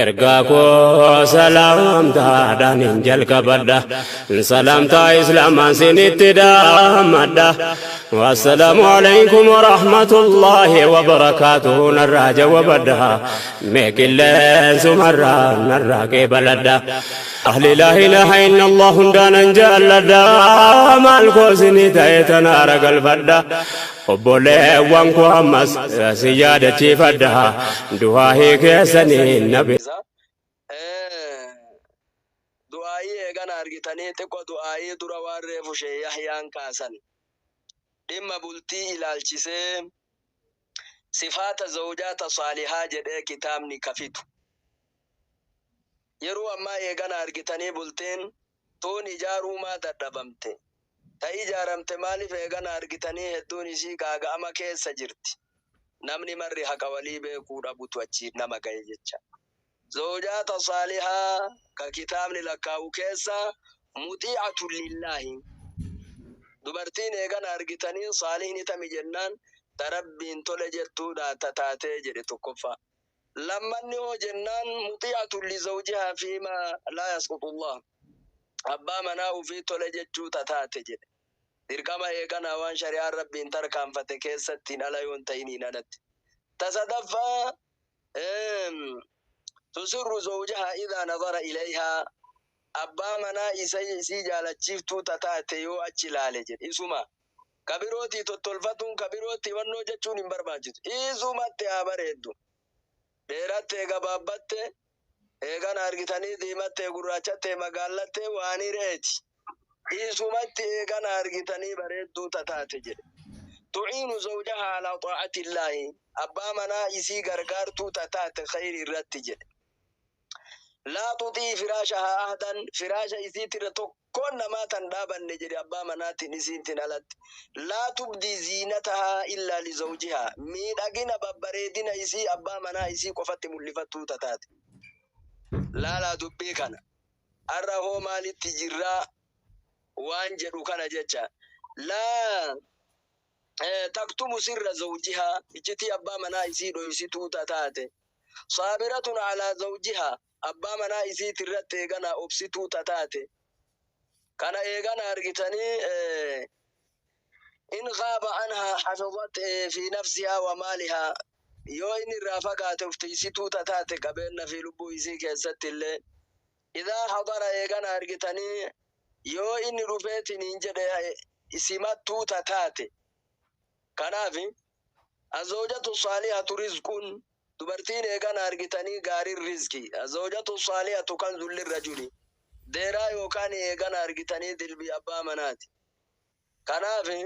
Ergaako salaamtaadhaan hin jalqabadha salaamtaa islaamaan sinitti dhaammadha wassalaamu alaykum warahmatullaahi wabarakaatuhu narraa jawabadha mee qilleensumarraa narraa qeebaladha ahli laa ilaaha illallah hundaanan jaalladha maal koosinii ta'e tanaara galfadha obboleewwan koo ammas si yaadachiifadha du'aa keessanii nabi du'aayii eegana argitanii xiqqoo du'aayii dura waan reefu shee Yahyaan kaasan dhimma bultii ilaalchisee sifaata zawjaata saalihaa jedhee kitaabni kafitu yeroo ammaa eegana argitanii bultiin tuun ijaaruu maa dadhabamte ta ijaaramte maaliif eegana argitanii hedduun isii gaaga'ama keessa jirti namni marri haqa walii beekuu dhabutu achi nama ga'e jecha zawjaata saalihaa ka kitaabni lakkaa'u keessa muti'atu lillahi dubartiin eegana argitanii saalihni tami jennaan tarabbiin tole jettuudha taatee jedhe tokkoffa lammanni hoo jennaan muti'atu li zawjihaa fiima laa yasqutullah abbaa manaa ufii tole jechuu taate jedhe dirqama eegana waan shari'aan rabbiin tarkaanfate keessatti ala yoon ta'iniin alatti tasadaffaa tusirru zawjahaa idhaa nadara ilayhaa abbaa manaa isii jaalachiiftuu taate yoo achi ilaale jedhe isuma kabirootii tottolfatuun kabirootii wannoo jechuun hin barbaachisu isumatti haa bareeddu dheerattee gabaabbatte eegana argitanii diimattee gurraachattee magaallattee waanii reeti isumatti eegana argitanii bareedduu taate jedhe tu'iinu zawjahaa alaa xaa'ati illaahi abbaa manaa isii gargaartuu taate khayri irratti jedhe laa tuxii firaashahaa ahdan firaasha isiitirra tokkoon namaa tan dhaabanne jedhe abbaa manaatiin isiintin alatti laa tubdii ziinatahaa illaa lizawjihaa miidhagina babbareedina isii abbaa manaa isii qofatti mul'ifattuu taate laalaa dubbii kana arra hoo maalitti jirraa waan jedhu kana jecha laa taktumu sirra zawjihaa iccitii abbaa manaa isii dhoysituu taate saabiratun alaa zawjihaa abbaa manaa isiit irratti eegana obsituu taate kana eegana argitanii in ghaaba anhaa hafizat fi nafsihaa wa maalihaa yoo inni irraa fagaate uftiisituu taate qabeenna fi lubbuu isii keessatti illee idhaa hadara eegana argitanii yoo inni dhufeetiin hin jedhe isimattuu taate kanaafi azawjatu saalihatu rizquun dubartiin eegana argitanii gaarin rizqi azawjatu saalihatu kan zulli rajuli deeraa yookaan eegana argitanii dilbii abbaa manaati kanaafi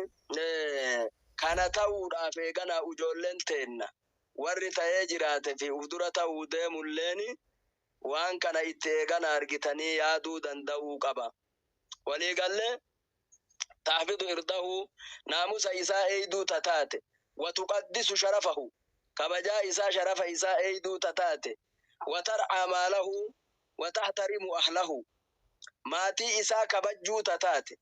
kana ta'uudhaaf eegana ujoolleen teenna warri ta'ee jiraate fi ufdura ta'uu deemulleeni waan kana itti eegana argitanii yaaduu danda'uu qaba waliigallee tahfidu irdahu naamusa isaa eeyduu taate watuqaddisu sharafahu kabajaa isaa sharafa isaa eeyduu taate watar'aa maalahu watahtarimu ahlahu maatii isaa kabajjuu taate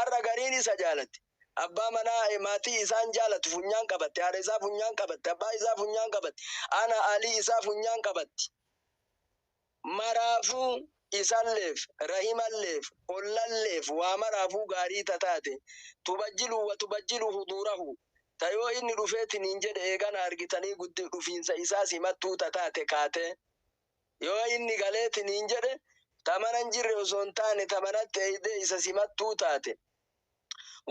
arra gariin isa jaalatti abbaa manaa maatii isaan jaalatu funyaan qabatte haadha isaa funyaan qabatte abbaa isaa funyaan qabatte ana alii isaa funyaan qabatti maraafuu isalleef rahimalleef ollalleef waa maraafuu gaarii taate tubajjilu wa tubajjilu huduurahu tayoo inni dhufeetiin hin jedhe eegana argitanii guddi dhufiinsa isaa simattuu taate kaate yoo inni galeetiin hin jedhe tamanan jirre osoo hin taane tamanatti eeydee isa simattuu taate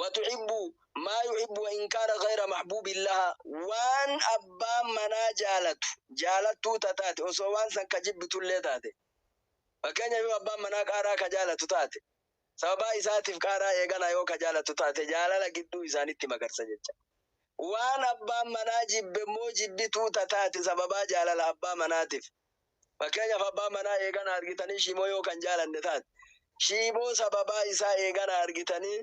watuhibbu maa yuhibbu wa in kaana ghayra mahbuubin laha waan abbaan manaa jaalattuu taate osoo waan san ka jibbitullee taate fakkeenya yoo abbaan manaa qaaraa ka jaalatu taate sababaa isaatiif qaaraa eegana yoo ka jaalatu taate jaalala gidduu isaanitti magarsa jecha waan abbaan manaa jibbe moo jibbituu taate sababaa jaalala abbaa manaatiif fakkeenyaaf abbaa manaa eegana argitanii shimoo yoo kan jaalanne taate shimoo sababaa isaa eegana argitanii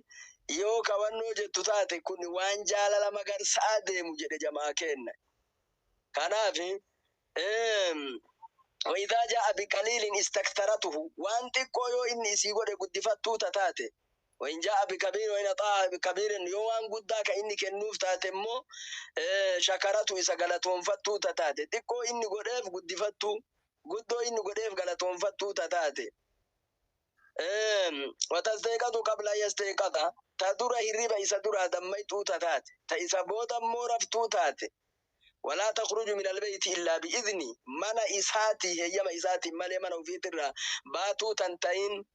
yoo kawannoo jettu taate kun waan jaalala magarsaa deemu jedhe jamaa kenna kanaafi وإذا جاء بقليل استكثرته وانتقو يو إني سيقول قدفتو تتاتي وإن جاء بكبير وإن طاع بكبير يوان قداك إني كنوف تاتمو شكرته إسا قلتهم فتو تتاتي تقو إني قدف قدفتو قدو إنو قديف قلتهم فتو تتاتي وتستيقظ قبل يستيقظ تدور هريبا إسا دور دميتو تتاتي تإسا بودا مورفتو تاتي ولا تخرج من البيت إلا بإذني من إساتي هي ما إساتي مالي من في ترى باتو تنتين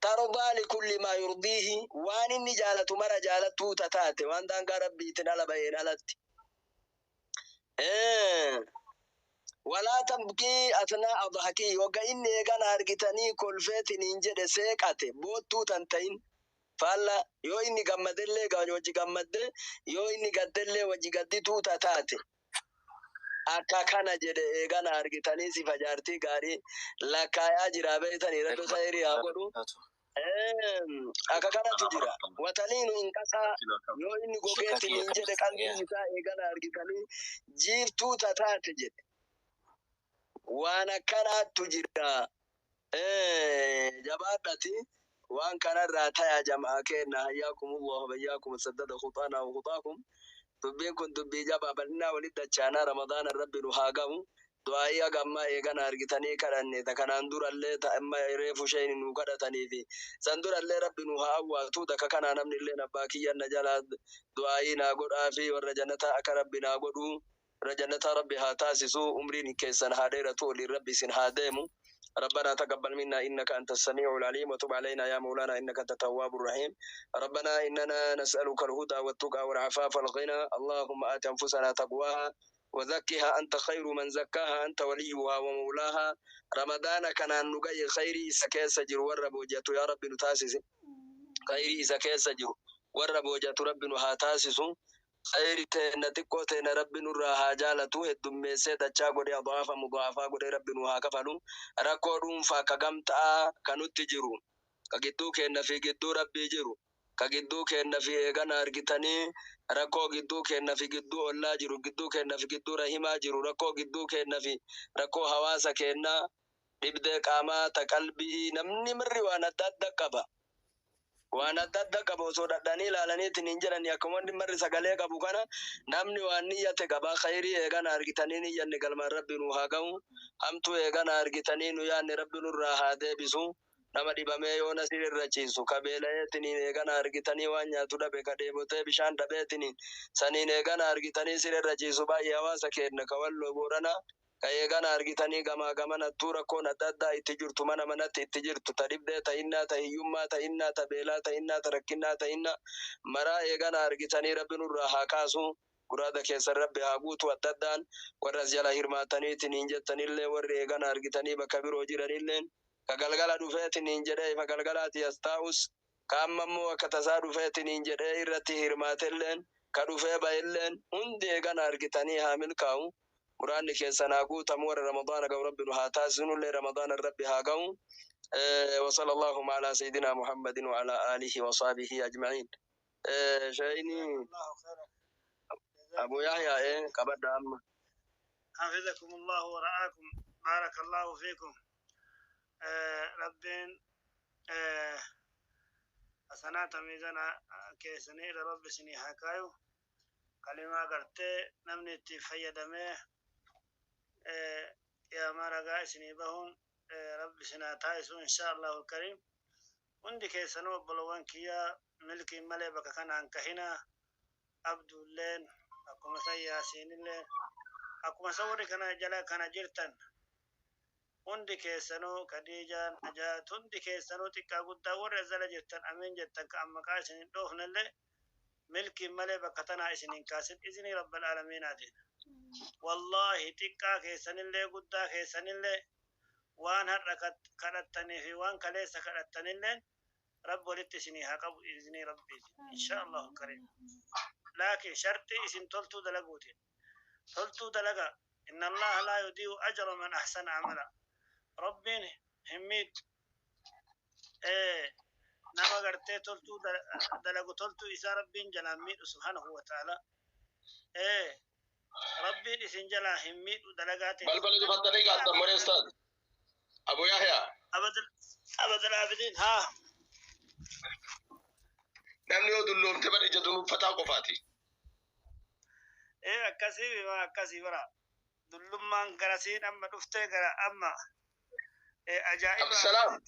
ترضى لكل ما يرضيه وان إني جالت مرة جالت تتاتي وان دان ربي تنال بين ألت ولا تبكي أثناء ضحكي وقا إني كان أرقتني كل فيت ننجد سيكاتي بوتو تنتين فالا يو إني قمد اللي قاني وجي قمد يو إني قد اللي وجي قد توتا تاتي akka kana jedhe eegana argitanii si fajaartii gaarii lakkaayaa jira beeytanii rabbi khayrii haa godhu akka kanatu jira wataliinu inqasaa yoo inni gogeetti niin jedhe qalbiin isaa eegana argitanii jiiftuu tataate jedhe waan akkanaattu jira jabaadhati waan kanarraa tayaa jamaa keenna hayyaakumullahu wayyaakum saddada khuxaanaa wa khuxaakum dubbiin kun dubbii jabaa bal'inaa walitti dachaanaa ramadaana rabbi nu haa gahu du'aayii hagammaa eegana argitanii kadhanne ta kanaan durallee ta amma reefu shayni nu kadhatanii fi san durallee rabbi nu haa awwaatu daka kanaa namni illee abbaa kiyyan na jalaa du'aayii naa godhaa fi warra jannataa akka rabbi naa godhu warra jannataa rabbi haa taasisu umriin keessan haa dheeratu waliin rabbi isin haa deemu ربنا تقبل منا إنك أنت السميع العليم وتب علينا يا مولانا إنك أنت التواب الرحيم ربنا إننا نسألك الهدى والتقى والعفاف والغنى اللهم آت أنفسنا تقواها وزكها أنت خير من زكاها أنت وليها ومولاها رمضان كان نجي خيري سكيس جر ورب وجهت يا رب نتاسس خيري سكيس جر ورب وجهت رب نهاتاسس خير تنتقو تن رب نرها جالتو هدم سيد تشاغوري اضعاف مضاعفا غوري رب نها كفلو ركودون فكغمتا كنوت جرو كغدو كن في غدو رب جرو كغدو كن في غنا ارغتني ركو غدو كن في غدو الله جرو غدو كن في غدو رحيما جرو ركو غدو كن في ركو حواسا كن دبد قاما تقلبي نمني مري وانا تدقبا waan adda adda qabu osoo dhadhanii ilaalaniitiin hin jiran akkuma marri sagalee qabu kana namni waan niyyate qabaa khayrii eegana argitanii niyyanni galmaan rabbi nu haa ga'u hamtuu eegana argitanii nu yaanni rabbi nurraa haa deebisu nama dhibamee yoo nasir irra ciisu kabeelayeetiin eegana argitanii waan nyaatu dhabe ka dheebotee bishaan dhabeetiin saniin eegana argitanii sir irra ciisu baay'ee hawaasa kenna ka walloo boorana eegana argitanii gamaa gamana tuura koon adda addaa itti jirtu mana manatti itti jirtu ta dhibdee ta innaa ta hiyyummaa ta innaa ta beelaa ta innaa ta rakkinnaa ta innaa maraa eegana argitanii rabbi nurraa haa kaasu guraada keessan rabbi haa guutu adda addaan warras jala hirmaataniitiin hin jettanillee warri eegana argitanii bakka biroo jiranilleen ka galgala dhufeetiin hin jedhee ifa galgalaati as taa'us ka amma immoo akka tasaa dhufeetiin hin jedhee irratti hirmaatelleen ka dhufee ba'elleen hundi eegana argitanii haa milkaa'u قرآن كيسنا قوت أمور رمضان قو ربنا هاتاسن لرمضان الرب هاقو وصلى اللهم على سيدنا محمد وعلى آله وصحبه أجمعين شايني أبو يحيى قبل أما حفظكم الله ورعاكم بارك الله فيكم ربين أسنات ميزانا كيسني رب سني حكايو كلمة قرتي نمني تفيدمه يا مرقا سني بهم رب سنا تايسو إن شاء الله الكريم عندك سنو بلوان كيا ملكي ملي بك كان عنك هنا عبد اللين أكو مسا ياسين اللين أكو مسوري كان جلا كان جرتن عندك سنو كديجان أجات عندك سنو تكا قد دور زل جرتن أمين جرتن كأما كاسين دوهن اللي ملكي ملي بك تنا إسنين كاسد إذن رب العالمين عدين والله تكا كيسن اللي قدا كيسن اللي وان هرقت كرتني في وان كليس كرتني اللي رب ولتسني هقب إذن ربي إن شاء الله الكريم لكن شرطي اسم تلتو دلقوتين تلتو دلقا إن الله لا يضيع أجر من أحسن عملا ربين هميد نما قرتي تلتو دلقو تلتو إذا ربين جلامين سبحانه وتعالى ربي اسنجلا هميد دلقاتي بل فتني قاعد تمر استاذ ابو يحيى ابد العابدين ها نمني ودلوم تبر اجدون فتا قفاتي اكاسي ما اكاسي برا دلما غرسين أما دفتة غرا أما أجائب عبد السلام.